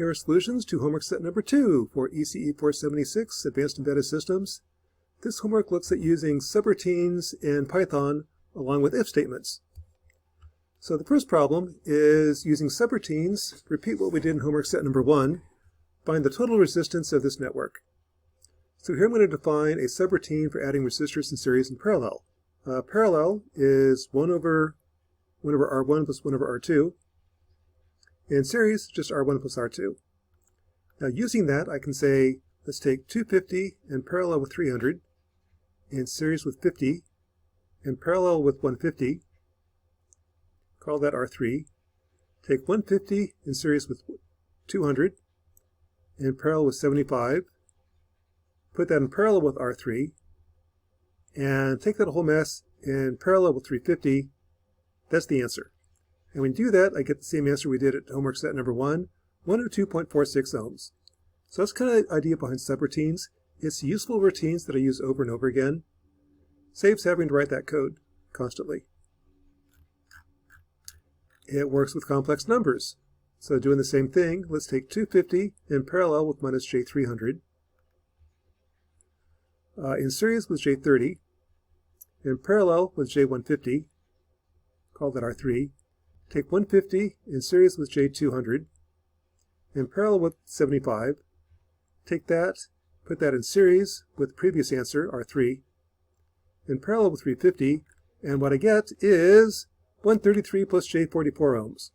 Here are solutions to homework set number 2 for ECE 476, Advanced Embedded Systems. This homework looks at using subroutines in Python along with if statements. So the first problem is using subroutines. Repeat what we did in homework set number 1. Find the total resistance of this network. So here I'm going to define a subroutine for adding resistors in series and parallel. Parallel is 1 over R1 plus 1 over R2. In series, just R1 plus R2. Now using that, I can say, let's take 250 in parallel with 300, in series with 50, in parallel with 150, call that R3. Take 150 in series with 200, in parallel with 75, put that in parallel with R3, and take that whole mess in parallel with 350. That's the answer. And when you do that, I get the same answer we did at homework set number 1, 102.46 ohms. So that's kind of the idea behind subroutines. It's useful routines that I use over and over again. Saves having to write that code constantly. It works with complex numbers. So doing the same thing, let's take 250 in parallel with minus J300, in series with J30, in parallel with J150, call that R3. Take 150 in series with J200, in parallel with 75, take that, put that in series with the previous answer, R3, in parallel with 350, and what I get is 133 plus J44 ohms.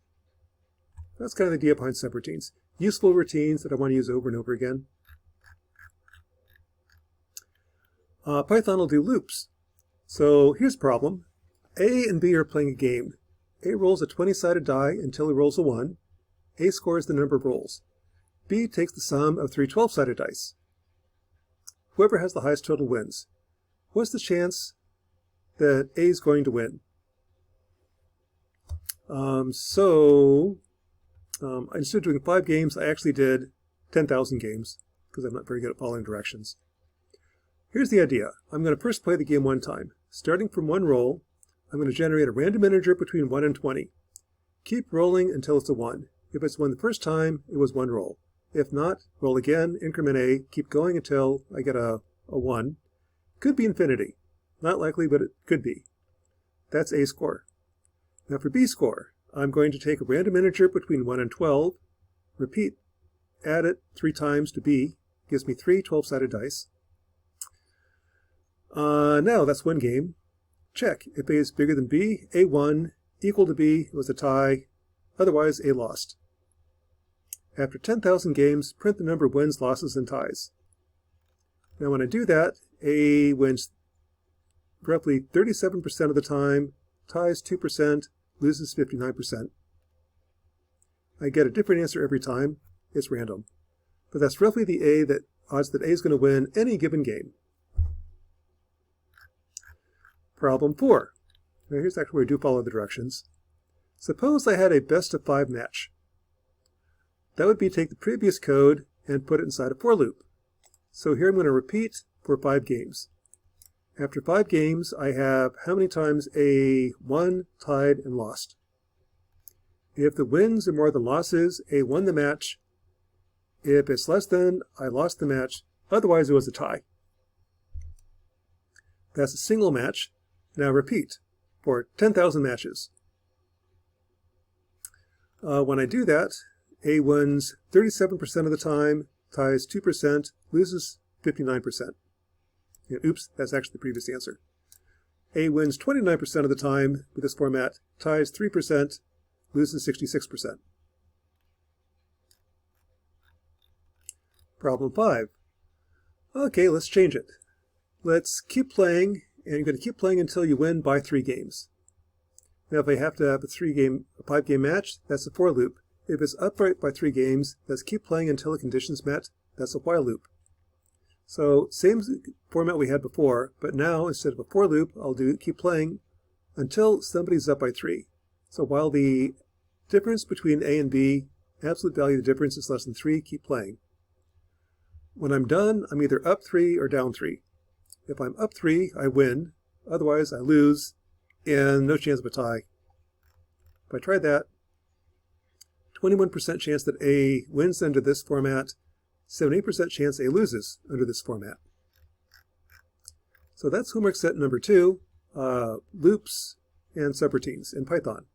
That's kind of the idea behind subroutines. Useful routines that I want to use over and over again. Python will do loops. So here's a problem. A and B are playing a game. A rolls a 20-sided die until he rolls a 1. A scores the number of rolls. B takes the sum of 3 12-sided dice. Whoever has the highest total wins. What's the chance that A is going to win? Instead of doing 5 games, I actually did 10,000 games because I'm not very good at following directions. Here's the idea. I'm going to first play the game one time. Starting from 1 roll, I'm going to generate a random integer between 1 and 20. Keep rolling until it's a 1. If it's 1 the first time, it was 1 roll. If not, roll again, increment A, keep going until I get a 1. Could be infinity. Not likely, but it could be. That's A score. Now for B score, I'm going to take a random integer between 1 and 12, repeat, add it 3 times to B, gives me 3 12-sided dice. Now that's one game. Check. If A is bigger than B, A won. Equal to B, it was a tie. Otherwise, A lost. After 10,000 games, print the number of wins, losses, and ties. Now when I do that, A wins roughly 37% of the time, ties 2%, loses 59%. I get a different answer every time. It's random. But that's roughly the odds that A is going to win any given game. Problem 4. Now here's actually where I do follow the directions. Suppose I had a best of 5 match. That would be take the previous code and put it inside a for loop. So here I'm going to repeat for 5 games. After 5 games, I have how many times A won, tied, and lost. If the wins are more than losses, A won the match. If it's less than, I lost the match. Otherwise, it was a tie. That's a single match. Now repeat for 10,000 matches. When I do that, A wins 37% of the time, ties 2%, loses 59%. Oops, that's actually the previous answer. A wins 29% of the time with this format, ties 3%, loses 66%. Problem 5. Okay, let's change it. Let's keep playing, and you're going to keep playing until you win by 3 games. Now if I have to have a 5-game match, that's a for loop. If it's upright by 3 games, let's keep playing until the condition's met. That's a while loop. So same format we had before, but now instead of a for loop, I'll keep playing until somebody's up by 3. So while the difference between A and B, absolute value of the difference is less than 3, keep playing. When I'm done, I'm either up 3 or down 3. If I'm up 3, I win. Otherwise, I lose, and no chance of a tie. If I try that, 21% chance that A wins under this format, 78% chance A loses under this format. So that's homework set number 2, loops and subroutines in Python.